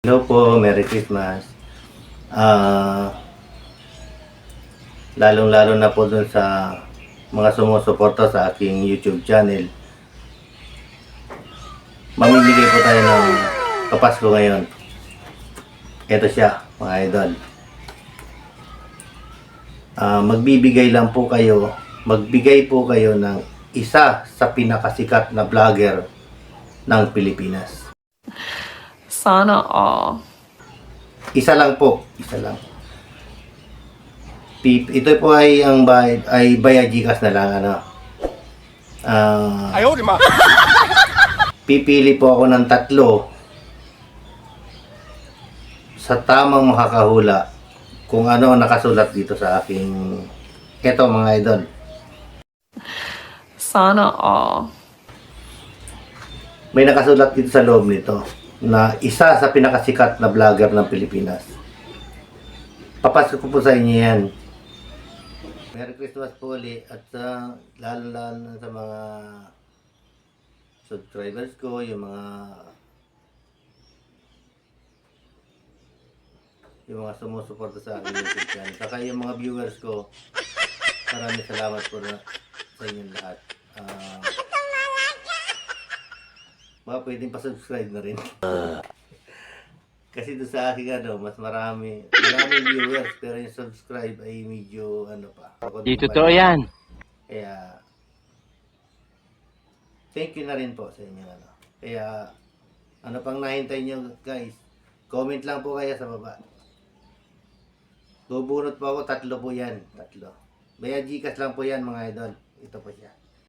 Hello po, Merry Christmas. Lalong-lalo na po dun sa mga sumusuporta sa aking YouTube channel. Mamimigay po tayo ng kapasko ngayon. Ito siya, mga idol. Magbigay po kayo ng isa sa pinakasikat na vlogger ng Pilipinas. Sana all. Isa lang po, isa lang. Ito po ay ang bayad ay via GCash na lang ano. Ayaw, di ma. Pipili po ako ng 3 sa tamang makakahula kung ano ang nakasulat dito sa aking eto mga idol. Sana all. May nakasulat dito sa loob nito na isa sa pinakasikat na vlogger ng Pilipinas. Papasok ko po sa inyo yan. Merry Christmas po ulit at lalo-lalo sa mga subscribers ko, yung mga sumusuporta sa aking YouTube channel. Saka yung mga viewers ko, maraming salamat po sa inyong lahat. Mga pwedeng pa-subscribe na rin. Kasi doon sa aking mas maraming viewers pero yung subscribe ay medyo pa. Di totoo yan. Kaya thank you na rin po sa inyo Kaya ano pang nahintay nyo guys, comment lang po kayo sa baba. Bubunot po ako 3 po yan, 3. Baya GCash lang po yan mga idol. Ito po siya.